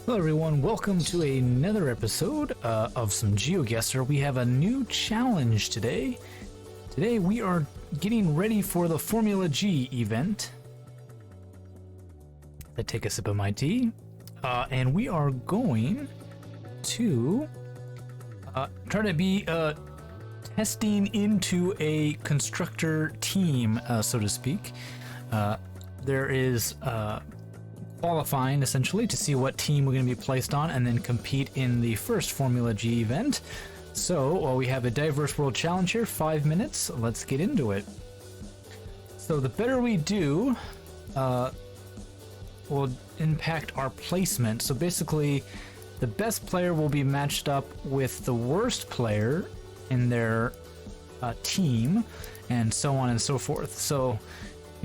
Hello everyone, welcome to another episode of some Geogusser. We have a new challenge today. Today we are getting ready for the Formula G event. I take a sip of my tea. And we are going to try to be testing into a constructor team, so to speak. There is qualifying essentially to see what team we're going to be placed on and then compete in the first Formula G event. So we have a diverse world challenge here, 5 minutes. Let's get into it. So the better we do will impact our placement. So basically the best player will be matched up with the worst player in their team, and so on and so forth. So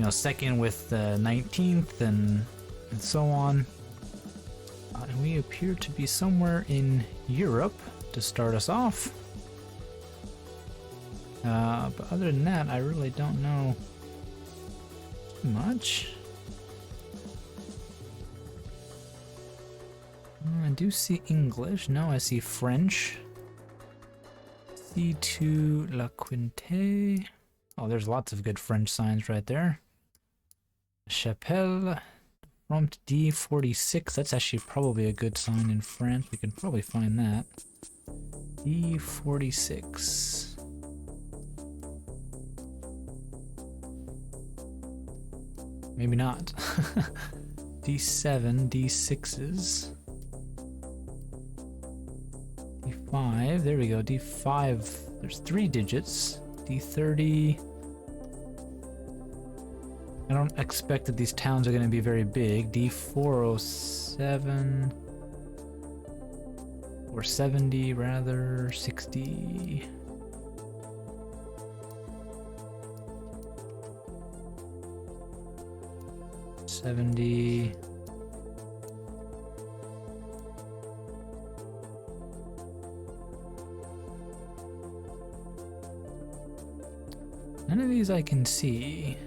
second with the 19th and so on. And we appear to be somewhere in Europe to start us off. But other than that, I really don't know too much. I do see English. No, I see French. C2 La Quinte. Oh, there's lots of good French signs right there. Chapelle. Prompt D46, that's actually probably a good sign in France. We can probably find that. D46. Maybe not. D7, D6s. D5, there we go, D5. There's 3 digits. D30. I don't expect that these towns are going to be very big. D407 or 70 rather, 60. $70. None of these I can see.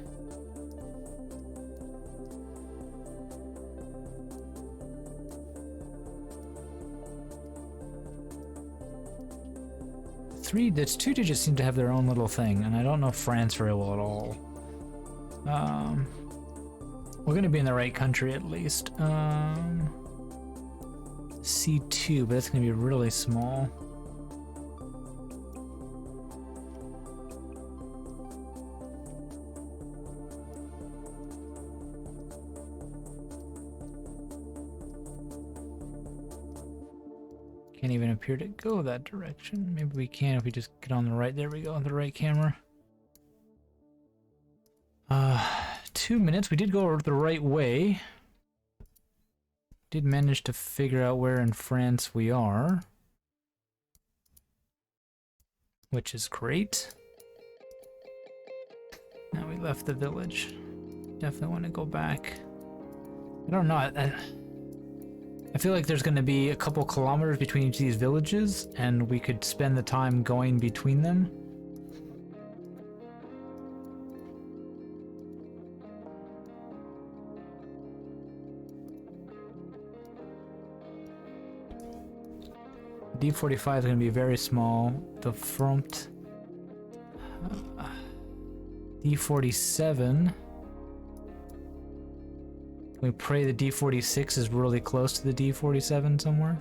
That's 2 digits seem to have their own little thing, and I don't know France very well at all. We're gonna be in the right country at least. C2, but that's gonna be really small. Can't even appear to go that direction. Maybe we can if we just get on the right. There we go, on the right camera. 2 minutes. We did go the right way. Did manage to figure out where in France we are, which is great. Now we left the village. Definitely want to go back. I don't know. I feel like there's going to be a couple kilometers between each of these villages, and we could spend the time going between them. D45 is going to be very small. The front D47. We pray the D46 is really close to the D47 somewhere.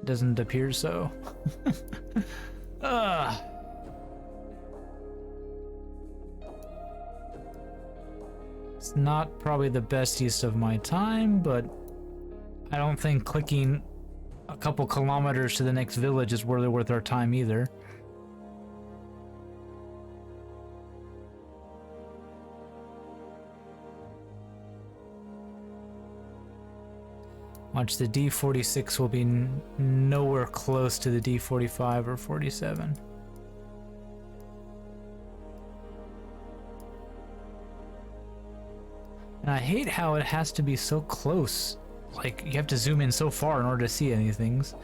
Doesn't appear so. It's not probably the best use of my time, but I don't think clicking a couple kilometers to the next village is really worth our time either. Watch, the D46 will be nowhere close to the D45 or 47. And I hate how it has to be so close. Like, you have to zoom in so far in order to see any things.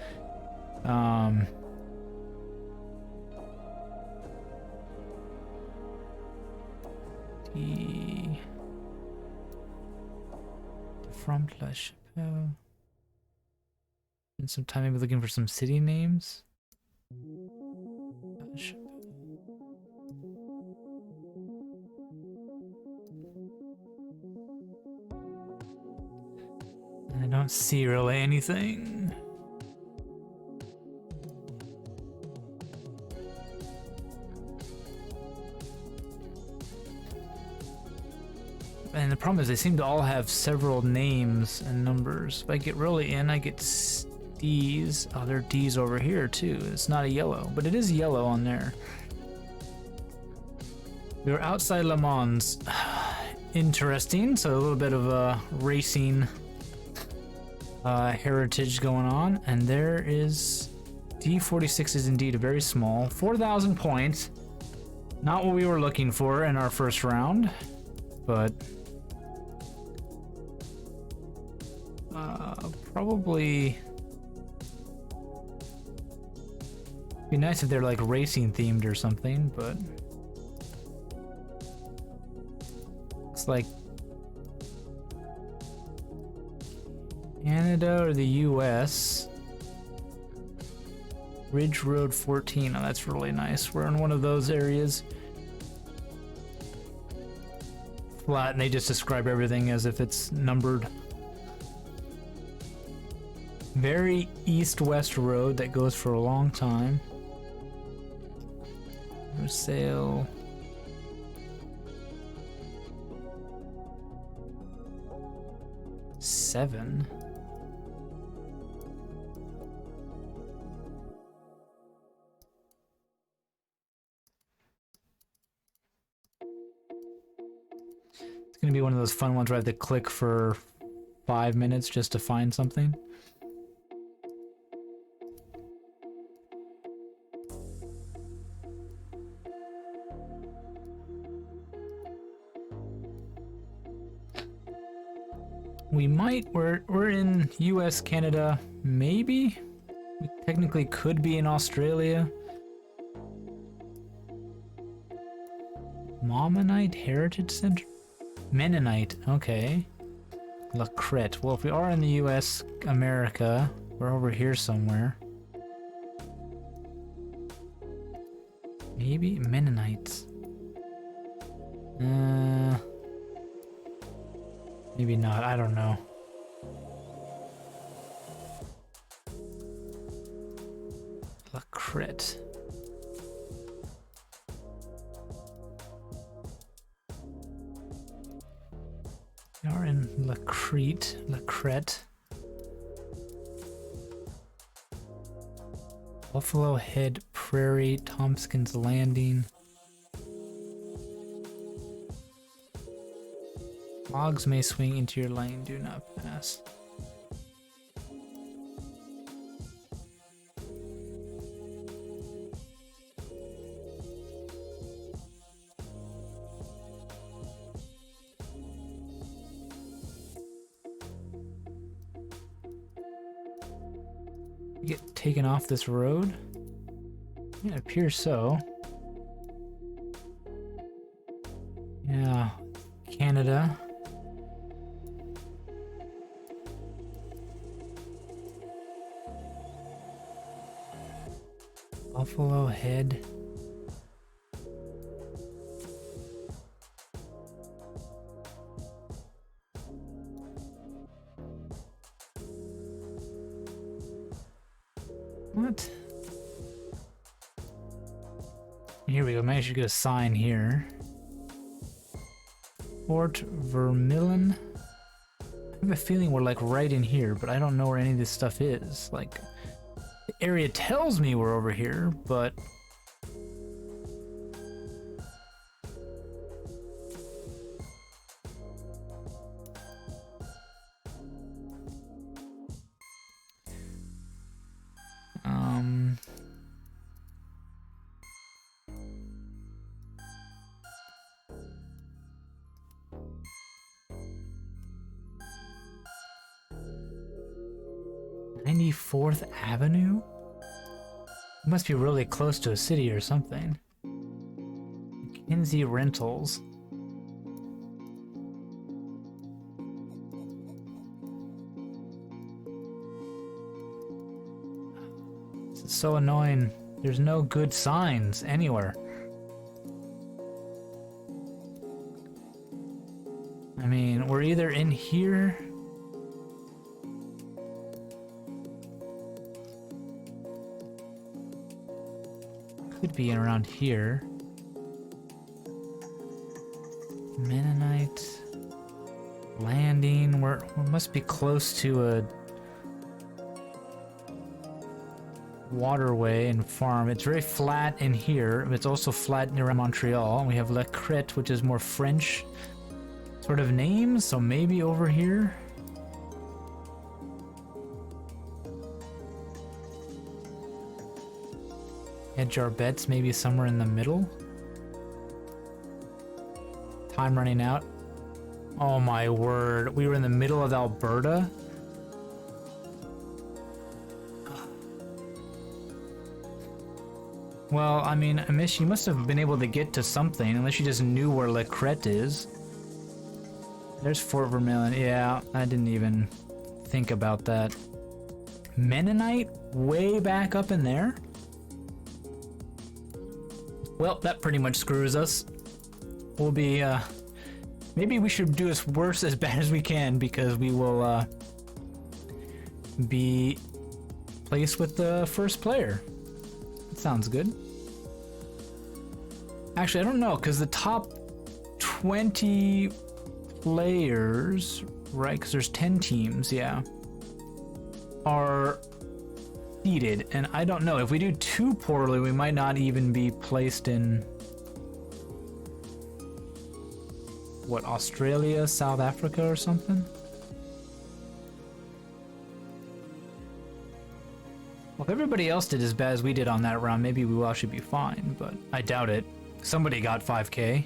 from La Chapelle. Spend some time maybe looking for some city names. La Chapelle. I don't see really anything. And the problem is they seem to all have several names and numbers. If I get really in, I get D's. Oh, there are D's over here too. It's not a yellow, but it is yellow on there. We were outside Le Mans. Interesting. So a little bit of a racing heritage going on. And there is D46 is indeed a very small. 4,000 points. Not what we were looking for in our first round, but probably be nice if they're like racing themed or something, but looks like Canada or the US. Ridge Road 14. Oh, that's really nice. We're in one of those areas. Flat, and they just describe everything as if it's numbered. Very east-west road that goes for a long time. For sale. Seven. It's gonna be one of those fun ones where I have to click for 5 minutes just to find something. We might, we're in US, Canada, maybe? We technically could be in Australia. Mormonite Heritage Center? Mennonite, okay. La Crête. Well, if we are in the US, America, we're over here somewhere. Maybe Mennonites. Maybe not, I don't know. La Crête. We are in La Crête. Buffalo Head Prairie, Tompkins Landing. Logs may swing into your lane, do not pass. Get taken off this road? Yeah, it appears so. Yeah, Canada. Buffalo Head. What? Here we go. Maybe I should get a sign here. Fort Vermilion. I have a feeling we're like right in here, but I don't know where any of this stuff is. Like, the area tells me we're over here, but Fourth Avenue? It must be really close to a city or something. Kinsey Rentals. It's so annoying. There's no good signs anywhere. I mean, we're either in here. Could be in around here. Mennonite landing. We must be close to a waterway and farm. It's very flat in here. It's also flat near Montreal. We have Le Crête, which is more French sort of name, so maybe over here. Hedge our bets, maybe somewhere in the middle. Time running out. Oh my word, we were in the middle of Alberta? Well, I mean, she must have been able to get to something, unless she just knew where Le Crête is. There's Fort Vermilion. Yeah, I didn't even think about that. Mennonite? Way back up in there? Well, that pretty much screws us. We'll be, maybe we should do as worse as bad as we can, because we will, be placed with the first player. That sounds good. Actually, I don't know, because the top 20 players, right, because there's 10 teams, yeah, are seeded, and I don't know, if we do too poorly, we might not even be placed in, what, Australia, South Africa, or something? Well, if everybody else did as bad as we did on that round, maybe we will actually be fine, but I doubt it. Somebody got 5K.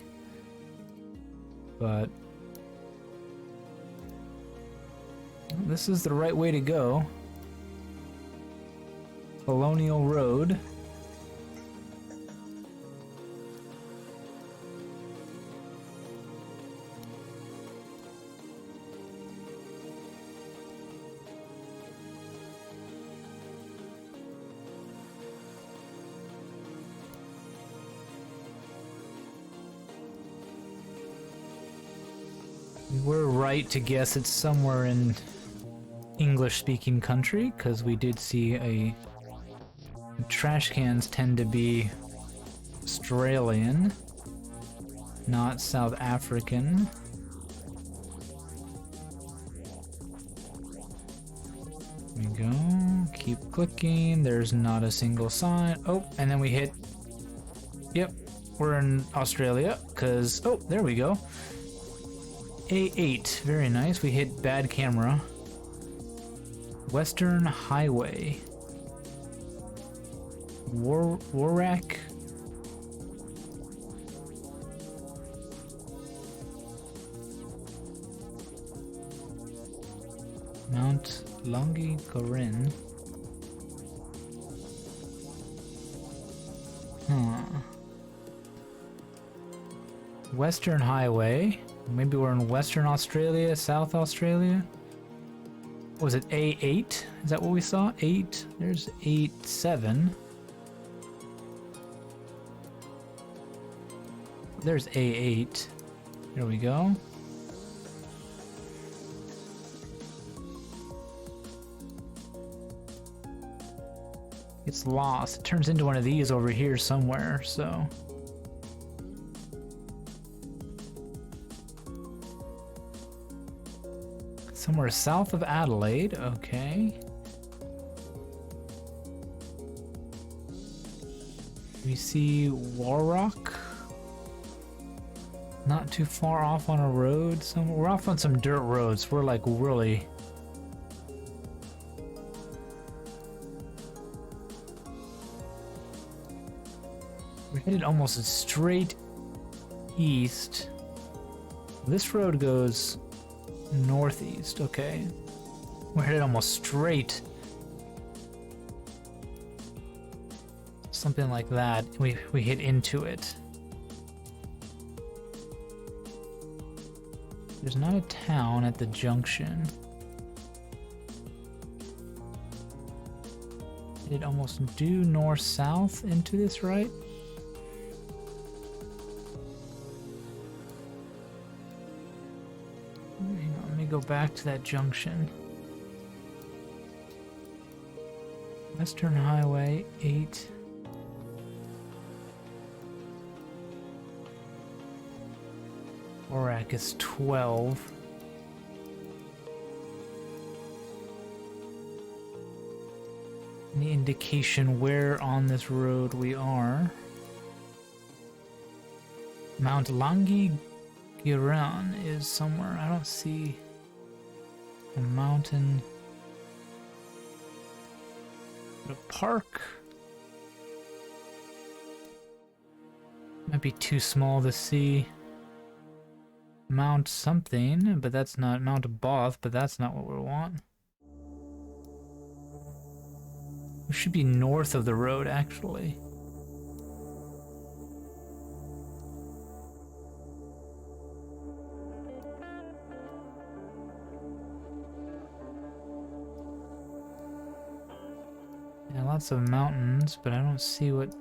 But this is the right way to go. Colonial Road. We're right to guess it's somewhere in English-speaking country, because we did see trash cans tend to be Australian, not South African. There we go. Keep clicking. There's not a single sign. Oh, and then we hit. Yep, we're in Australia, because, oh, there we go. A8, very nice. We hit bad camera. Western Highway. Warrack. Mount Longi-Corinne. Western Highway. Maybe we're in Western Australia, South Australia. Was it A8? Is that what we saw? 8. There's 8, 7. There's A8. There we go. It's lost. It turns into one of these over here somewhere, so. Somewhere south of Adelaide, okay. We see Warrock. Not too far off on a road somewhere. We're off on some dirt roads. We're like really... We're headed almost straight east. This road goes northeast, okay. We're headed almost straight. Something like that. We hit into it. There's not a town at the junction. It almost due north-south into this, right? Hang on, let me go back to that junction. Western Highway 8. Orak is 12. Any indication where on this road we are? Mount Langi Giran is somewhere. I don't see a mountain. A park. Might be too small to see. Mount something, but that's not Mount Both, but that's not what we want. We should be north of the road, actually. Yeah, lots of mountains, but I don't see what...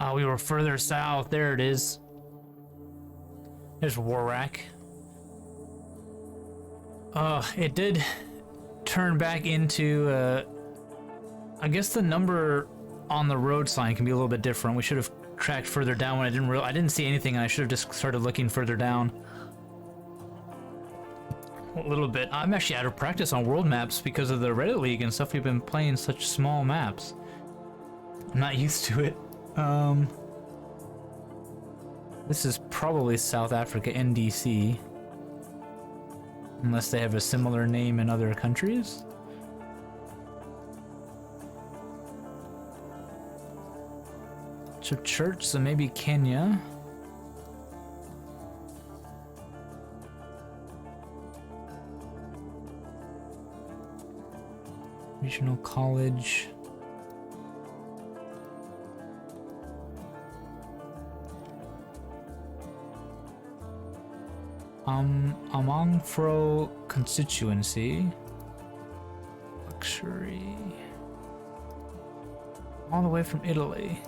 Oh, we were further south. There it is. There's Warak. It did turn back into, I guess the number on the road sign can be a little bit different. We should have tracked further down when I didn't see anything, and I should have just started looking further down. A little bit. I'm actually out of practice on world maps because of the Reddit League and stuff. We've been playing such small maps. I'm not used to it. This is probably South Africa, NDC. Unless they have a similar name in other countries. So church, so maybe Kenya. Regional college. Amangfro constituency. Luxury. All the way from Italy.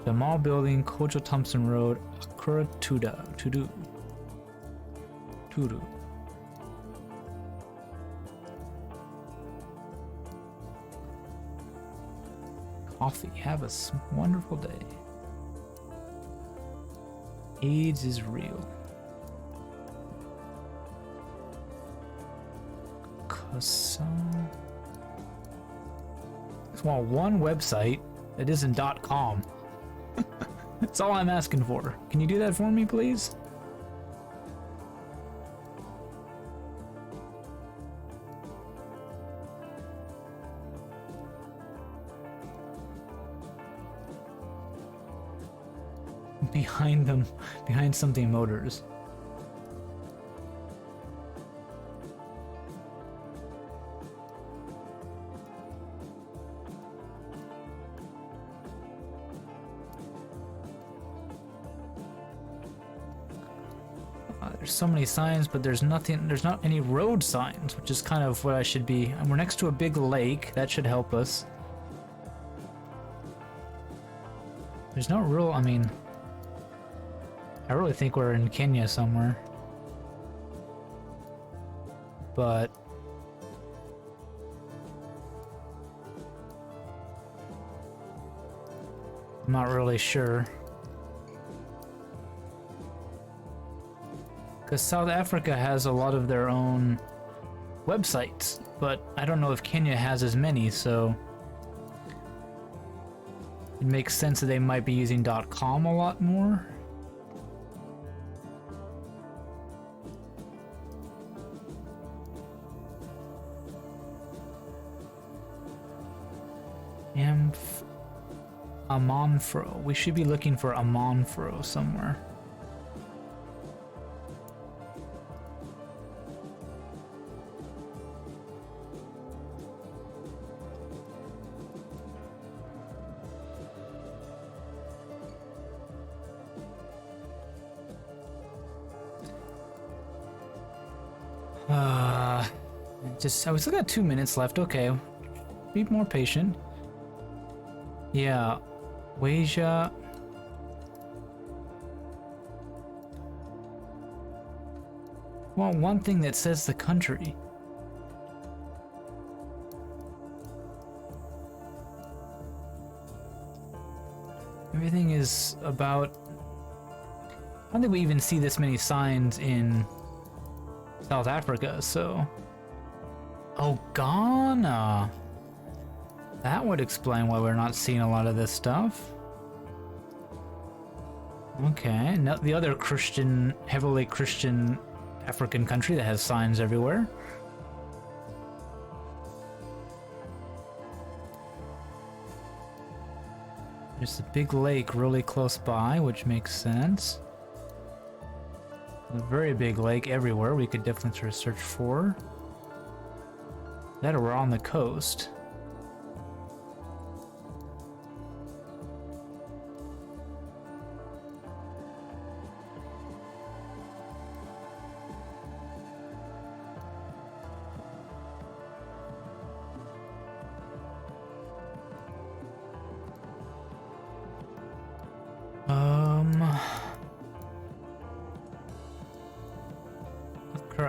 The mall building, Kojo Thompson Road, Akura Tudu. Coffee. Have a wonderful day. AIDS is real. Just want one website that isn't .com. That's all I'm asking for. Can you do that for me, please? Behind them, behind something motors. There's so many signs, but there's nothing, there's not any road signs, which is kind of what I should be. And we're next to a big lake, that should help us. There's no real, I mean, I really think we're in Kenya somewhere. But I'm not really sure. Because South Africa has a lot of their own websites, but I don't know if Kenya has as many, so it makes sense that they might be using .com a lot more. Amanfro. We should be looking for Amanfro somewhere. Uh, I still got 2 minutes left. Okay, be more patient. Yeah, Wasia. Well, one thing that says the country. Everything is about... I don't think we even see this many signs in South Africa, so... Oh, Ghana! That would explain why we're not seeing a lot of this stuff. Okay, no, the other Christian, heavily Christian African country that has signs everywhere. There's a big lake really close by, which makes sense. A very big lake everywhere we could definitely sort of search for. That or we're on the coast.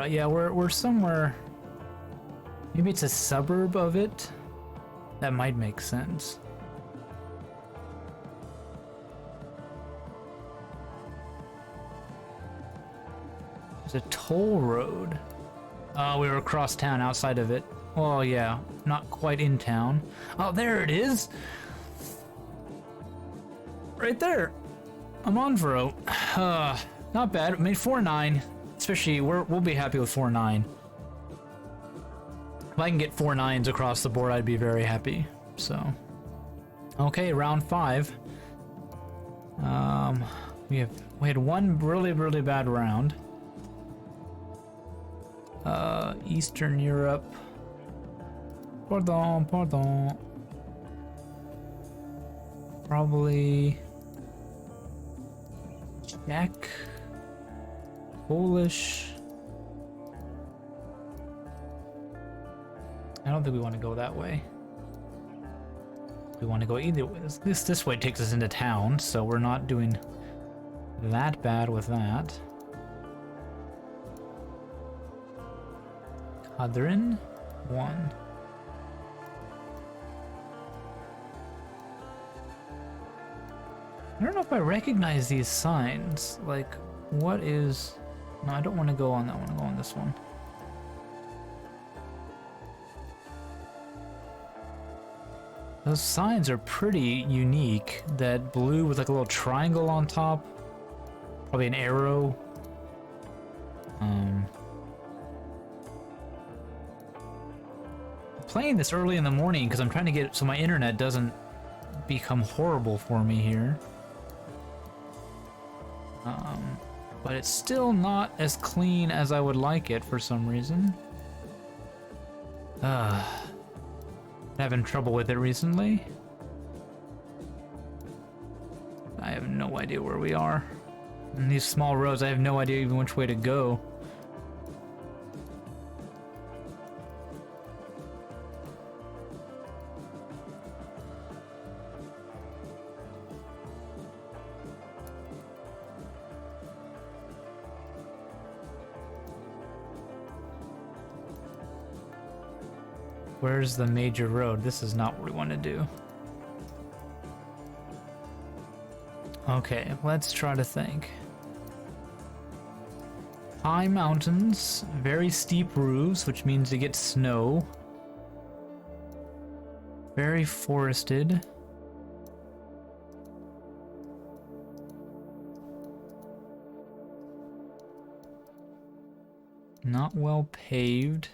Yeah, we're somewhere. Maybe it's a suburb of it. That might make sense. There's a toll road. Oh, we were across town outside of it. Oh yeah, not quite in town. Oh, there it is. Right there. I'm on Vero. Not bad. Made 4-9. Especially, we'll be happy with 4-9. If I can get 4 9s across the board, I'd be very happy. So, okay, round 5. We had one really bad round. Eastern Europe. Pardon. Probably Czech. Polish. I don't think we want to go that way. We want to go either way. This way takes us into town, so we're not doing that bad with that. Kadrin 1. I don't know if I recognize these signs. Like, what is... No, I don't want to go on that one. I'll go on this one. Those signs are pretty unique. That blue with like a little triangle on top. Probably an arrow. I'm playing this early in the morning because I'm trying to get so my internet doesn't become horrible for me here. But it's still not as clean as I would like it for some reason. Having trouble with it recently. I have no idea where we are. In these small roads, I have no idea even which way to go. Where's the major road? This is not what we want to do. Okay, let's try to think. High mountains, very steep roofs, which means you get snow. Very forested. Not well paved.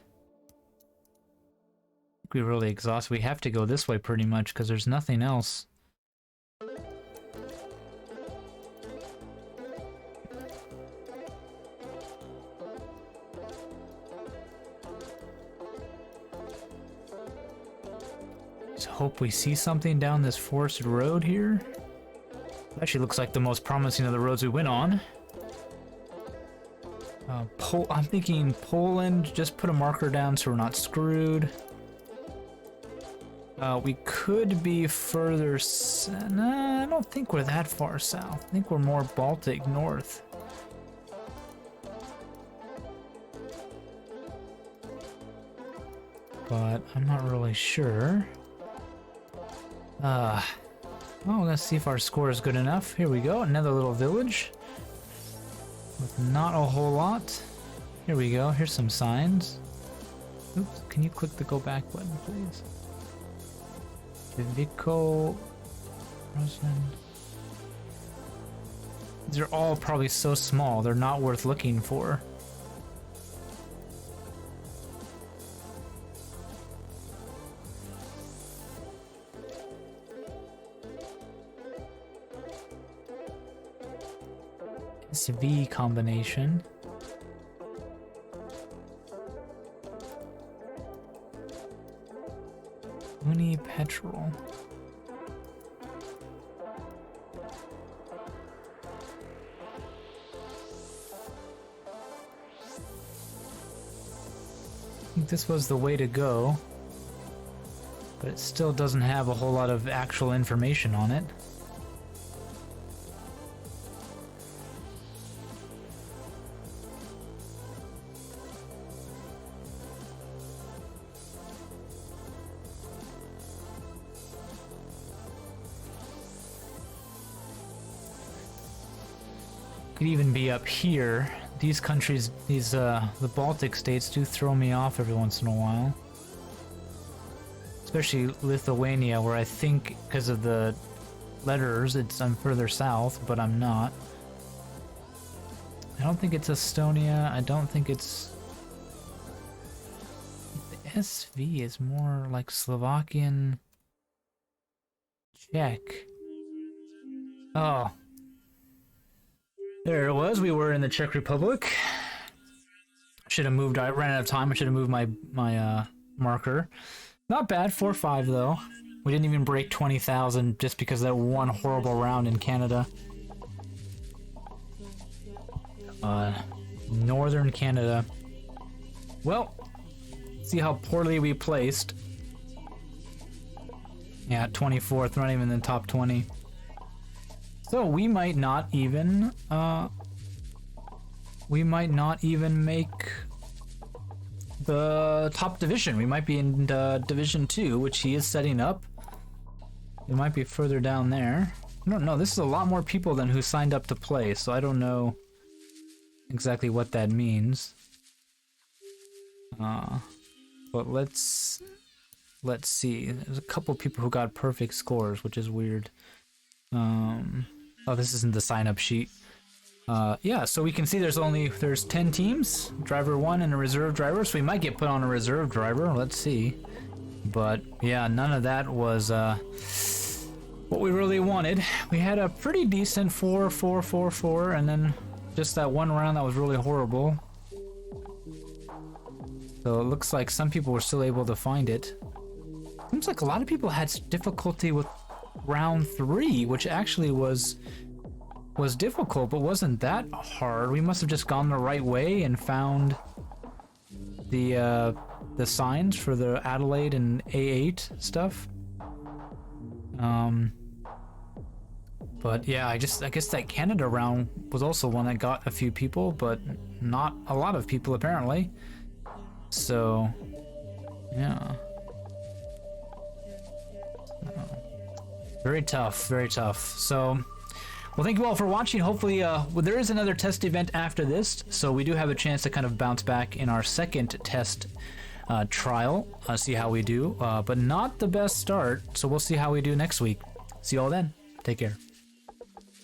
We're really exhausted. We have to go this way pretty much because there's nothing else. Just hope we see something down this forested road here. Actually looks like the most promising of the roads we went on. I'm thinking Poland, just put a marker down so we're not screwed. We could be further nah, I don't think we're that far south. I think we're more Baltic north. But I'm not really sure. Well, let's see if our score is good enough. Here we go, another little village. With not a whole lot. Here we go, here's some signs. Oops, can you click the go back button, please? Vico... Rosalind... These are all probably so small, they're not worth looking for. V combination. Uni petrol. I think this was the way to go, but it still doesn't have a whole lot of actual information on it. Could even be up here. These countries, the Baltic states do throw me off every once in a while. Especially Lithuania, where I think, because of the letters, I'm further south, but I'm not. I don't think it's Estonia, I don't think it's... The SV is more like Slovakian... Czech. Oh. There it was, we were in the Czech Republic. Should have moved, I ran out of time, I should have moved my marker. Not bad, 4-5 though. We didn't even break 20,000 just because of that one horrible round in Canada. Northern Canada. Well, see how poorly we placed. Yeah, 24th, not even in the top 20. So we might not even make the top division. We might be in Division 2, which he is setting up. We might be further down there. I don't know, this is a lot more people than who signed up to play, so I don't know exactly what that means. But let's see. There's a couple people who got perfect scores, which is weird. Oh, this isn't the sign-up sheet. Yeah, so we can see there's 10 teams, driver 1 and a reserve driver, so we might get put on a reserve driver, let's see. But yeah, none of that was what we really wanted. We had a pretty decent 4-4-4-4, and then just that one round that was really horrible. So it looks like some people were still able to find it. Seems like a lot of people had difficulty with round 3, which actually was difficult, but wasn't that hard. We must have just gone the right way and found the signs for the Adelaide and A8 stuff. But yeah, I guess that Canada round was also one that got a few people, but not a lot of people apparently. So yeah. Very tough, very tough. So, well, thank you all for watching. Hopefully, well, there is another test event after this, so we do have a chance to kind of bounce back in our second test trial, see how we do, but not the best start, so we'll see how we do next week. See you all then. Take care.